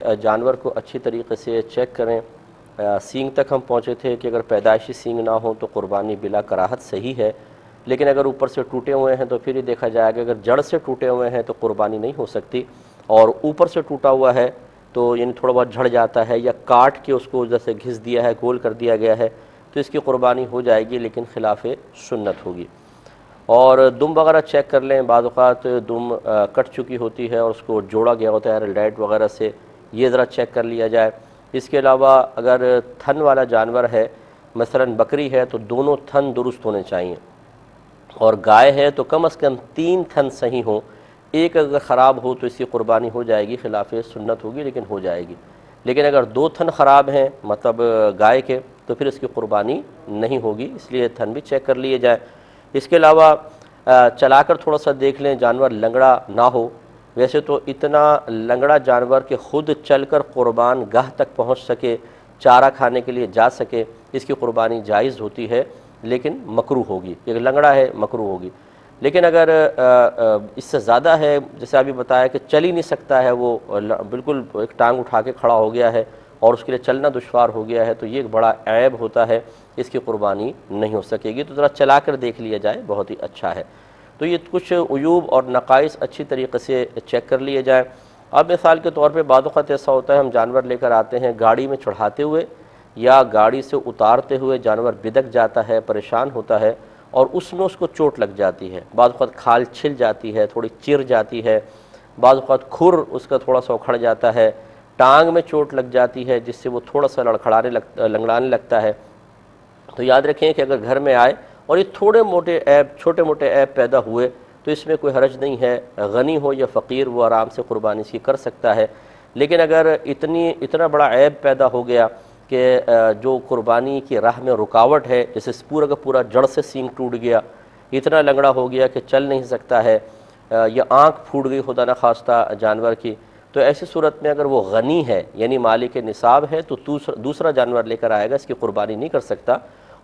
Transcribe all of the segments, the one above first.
جانور کو اچھی طریقے سے چیک کریں۔ سینگ تک ہم پہنچے تھے کہ اگر پیدائشی سینگ نہ ہوں تو قربانی بلا کراہت صحیح ہے، لیکن اگر اوپر سے ٹوٹے ہوئے ہیں تو پھر یہ دیکھا جائے گا اگر جڑ سے ٹوٹے ہوئے ہیں تو قربانی نہیں ہو سکتی، اور اوپر سے ٹوٹا ہوا ہے تو یعنی تھوڑا بہت جھڑ جاتا ہے یا کاٹ کے اس کو جیسے گھس دیا ہے، گول کر دیا گیا ہے، تو اس کی قربانی ہو جائے گی لیکن خلاف سنت ہوگی۔ اور دم وغیرہ چیک کر لیں، بعض اوقات دم کٹ چکی ہوتی ہے اور اس کو جوڑا گیا ہوتا ہے ریلائٹ وغیرہ سے، یہ ذرا چیک کر لیا جائے۔ اس کے علاوہ اگر تھن والا جانور ہے، مثلا بکری ہے، تو دونوں تھن درست ہونے چاہیے، اور گائے ہے تو کم از کم 3 تھن صحیح ہوں۔ ایک اگر خراب ہو تو اس کی قربانی ہو جائے گی، خلاف سنت ہوگی لیکن ہو جائے گی، لیکن اگر 2 تھن خراب ہیں مطلب گائے کے تو پھر اس کی قربانی نہیں ہوگی، اس لیے تھن بھی چیک کر لیے جائے۔ اس کے علاوہ چلا کر تھوڑا سا دیکھ لیں جانور لنگڑا نہ ہو۔ ویسے تو اتنا لنگڑا جانور کہ خود چل کر قربان گاہ تک پہنچ سکے، چارہ کھانے کے لیے جا سکے، اس کی قربانی جائز ہوتی ہے لیکن مکروہ ہوگی، یہ لنگڑا ہے مکروہ ہوگی۔ لیکن اگر اس سے زیادہ ہے، جیسے ابھی بتایا کہ چل ہی نہیں سکتا ہے، وہ بالکل ایک ٹانگ اٹھا کے کھڑا ہو گیا ہے اور اس کے لیے چلنا دشوار ہو گیا ہے، تو یہ ایک بڑا عیب ہوتا ہے، اس کی قربانی نہیں ہو سکے گی، تو ذرا چلا کر دیکھ لیا جائے، بہت ہی اچھا ہے۔ تو یہ کچھ عیوب اور نقائص اچھی طریقے سے چیک کر لیے جائیں۔ اب مثال کے طور پہ بعض اوقات ایسا ہوتا ہے ہم جانور لے کر آتے ہیں، گاڑی میں چڑھاتے ہوئے یا گاڑی سے اتارتے ہوئے جانور بدک جاتا ہے، پریشان ہوتا ہے، اور اس میں اس کو چوٹ لگ جاتی ہے، بعض اوقات کھال چھل جاتی ہے، تھوڑی چر جاتی ہے، بعض اوقات کھر اس کا تھوڑا سا اکھڑ جاتا ہے، ٹانگ میں چوٹ لگ جاتی ہے جس سے وہ تھوڑا سا لنگڑانے لگتا ہے۔ تو یاد رکھیں کہ اگر گھر میں آئے اور یہ چھوٹے موٹے عیب پیدا ہوئے تو اس میں کوئی حرج نہیں ہے، غنی ہو یا فقیر وہ آرام سے قربانی اس کی کر سکتا ہے، لیکن اگر اتنا بڑا عیب پیدا ہو گیا کہ جو قربانی کی راہ میں رکاوٹ ہے، جیسے پورا کا پورا جڑ سے سینگ ٹوٹ گیا، اتنا لنگڑا ہو گیا کہ چل نہیں سکتا ہے، یا آنکھ پھوٹ گئی خدا نخواستہ جانور کی، تو ایسی صورت میں اگر وہ غنی ہے یعنی مالک نصاب ہے تو دوسرا جانور لے کر آئے گا، اس کی قربانی نہیں کر سکتا۔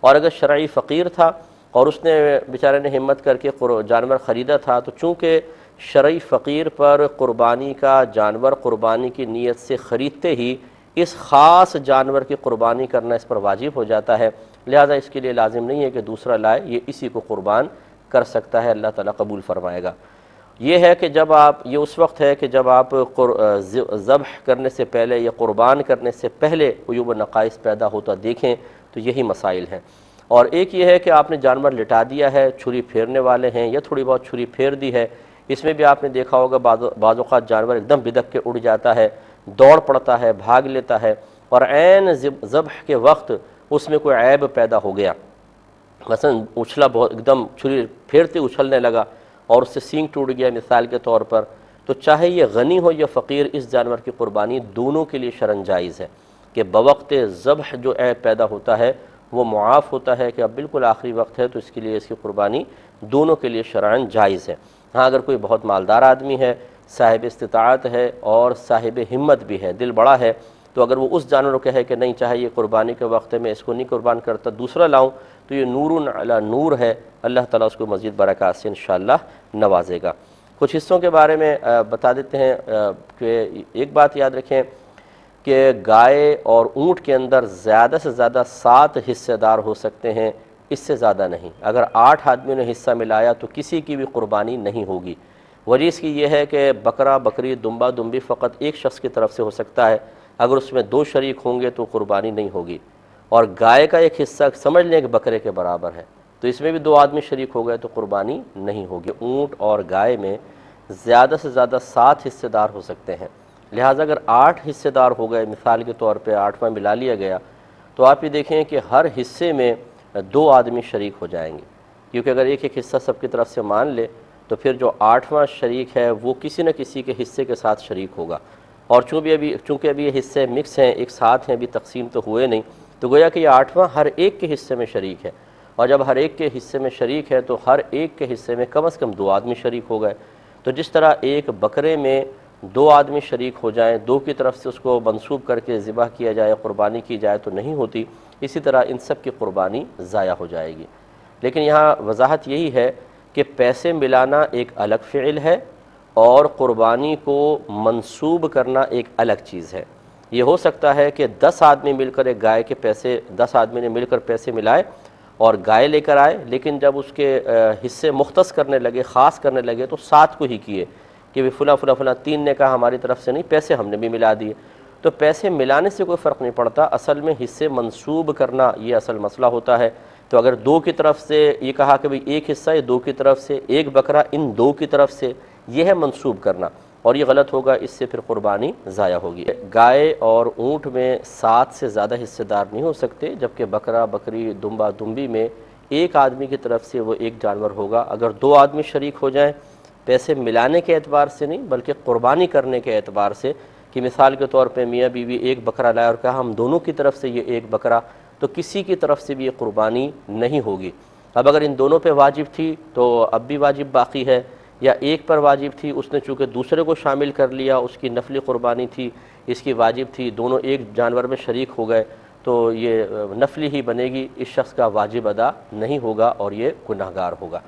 اور اگر شرعی فقیر تھا اور اس نے بیچارے نے ہمت کر کے جانور خریدا تھا، تو چونکہ شرعی فقیر پر قربانی کا جانور قربانی کی نیت سے خریدتے ہی اس خاص جانور کی قربانی کرنا اس پر واجب ہو جاتا ہے، لہذا اس کے لیے لازم نہیں ہے کہ دوسرا لائے، یہ اسی کو قربان کر سکتا ہے، اللہ تعالیٰ قبول فرمائے گا۔ یہ ہے کہ جب آپ یہ اس وقت ہے کہ جب آپ ذبح کرنے سے پہلے یا قربان کرنے سے پہلے عیوب و نقائص پیدا ہوتا دیکھیں تو یہی مسائل ہیں۔ اور ایک یہ ہے کہ آپ نے جانور لٹا دیا ہے، چھری پھیرنے والے ہیں یا تھوڑی بہت چھری پھیر دی ہے، اس میں بھی آپ نے دیکھا ہوگا بعض اوقات جانور ایک دم بدک کے اڑ جاتا ہے، دوڑ پڑتا ہے، بھاگ لیتا ہے، اور عین ذبح کے وقت اس میں کوئی عیب پیدا ہو گیا، مثلا اچھلا بہت ایک دم چھری پھیرتے اچھلنے لگا اور اس سے سینگ ٹوٹ گیا مثال کے طور پر، تو چاہے یہ غنی ہو یا فقیر، اس جانور کی قربانی دونوں کے لیے شرعاً جائز ہے کہ بوقت ذبح جو عیب پیدا ہوتا ہے وہ معاف ہوتا ہے کہ اب بالکل آخری وقت ہے، تو اس کے لیے اس کی قربانی دونوں کے لیے شرعاً جائز ہے۔ ہاں اگر کوئی بہت مالدار آدمی ہے، صاحب استطاعت ہے اور صاحب ہمت بھی ہے، دل بڑا ہے، تو اگر وہ اس جانور کو کہے کہ نہیں چاہے یہ قربانی کے وقت میں اس کو نہیں قربان کرتا، دوسرا لاؤں، تو یہ نور علی نور ہے، اللہ تعالیٰ اس کو مزید برکات سے انشاءاللہ نوازے گا۔ کچھ حصوں کے بارے میں بتا دیتے ہیں کہ ایک بات یاد رکھیں کہ گائے اور اونٹ کے اندر زیادہ سے زیادہ 7 حصے دار ہو سکتے ہیں، اس سے زیادہ نہیں۔ اگر 8 آدمیوں نے حصہ ملایا تو کسی کی بھی قربانی نہیں ہوگی۔ وجہ اس کی یہ ہے کہ بکرا بکری دمبا دمبی فقط ایک شخص کی طرف سے ہو سکتا ہے، اگر اس میں 2 شریک ہوں گے تو قربانی نہیں ہوگی، اور گائے کا ایک حصہ سمجھ لیں کہ بکرے کے برابر ہے، تو اس میں بھی 2 آدمی شریک ہو گئے تو قربانی نہیں ہوگی۔ اونٹ اور گائے میں زیادہ سے زیادہ 7 حصے دار ہو سکتے ہیں، لہٰذا اگر 8 حصے دار ہو گئے، مثال کے طور پہ 8واں ملا لیا گیا، تو آپ یہ دیکھیں کہ ہر حصے میں 2 آدمی شریک ہو جائیں گے، کیونکہ اگر ایک حصہ سب کی طرف سے مان لے تو پھر جو 8واں شریک ہے وہ کسی نہ کسی کے حصے کے ساتھ شریک ہوگا، اور چونکہ ابھی یہ حصے مکس ہیں، ایک ساتھ ہیں، ابھی تقسیم تو ہوئے نہیں، تو گویا کہ یہ 8واں ہر ایک کے حصے میں شریک ہے، اور جب ہر ایک کے حصے میں شریک ہے تو ہر ایک کے حصے میں کم از کم 2 آدمی شریک ہو گئے۔ تو جس طرح ایک بکرے میں 2 آدمی شریک ہو جائیں، 2 کی طرف سے اس کو منسوب کر کے ذبح کیا جائے، قربانی کی جائے تو نہیں ہوتی، اسی طرح ان سب کی قربانی ضائع ہو جائے گی۔ لیکن یہاں وضاحت یہی ہے کہ پیسے ملانا ایک الگ فعل ہے اور قربانی کو منسوب کرنا ایک الگ چیز ہے۔ یہ ہو سکتا ہے کہ 10 آدمی مل کر ایک گائے کے پیسے، 10 آدمی نے مل کر پیسے ملائے اور گائے لے کر آئے، لیکن جب اس کے حصے مختص کرنے لگے، خاص کرنے لگے، تو 7 کو ہی کیے کہ فلاں فلاں فلاں 3 نے کہا ہماری طرف سے نہیں، پیسے ہم نے بھی ملا دیے۔ تو پیسے ملانے سے کوئی فرق نہیں پڑتا، اصل میں حصے منسوب کرنا یہ اصل مسئلہ ہوتا ہے۔ تو اگر 2 کی طرف سے یہ کہا کہ ایک حصہ ہے 2 کی طرف سے، ایک بکرا ان 2 کی طرف سے، یہ ہے منسوب کرنا، اور یہ غلط ہوگا، اس سے پھر قربانی ضائع ہوگی۔ گائے اور اونٹ میں 7 سے زیادہ حصے دار نہیں ہو سکتے، جبکہ بکرا، بکری، دمبا، دمبی میں ایک آدمی کی طرف سے وہ ایک جانور ہوگا۔ اگر 2 آدمی شریک ہو جائیں، پیسے ملانے کے اعتبار سے نہیں بلکہ قربانی کرنے کے اعتبار سے، کہ مثال کے طور پہ میاں بیوی ایک بکرا لائے اور کہا ہم دونوں کی طرف سے یہ ایک بکرا، تو کسی کی طرف سے بھی یہ قربانی نہیں ہوگی۔ اب اگر ان دونوں پہ واجب تھی تو اب بھی واجب باقی ہے، یا ایک پر واجب تھی، اس نے چونکہ دوسرے کو شامل کر لیا، اس کی نفلی قربانی تھی، اس کی واجب تھی، دونوں ایک جانور میں شریک ہو گئے، تو یہ نفلی ہی بنے گی، اس شخص کا واجب ادا نہیں ہوگا اور یہ گناہگار ہوگا۔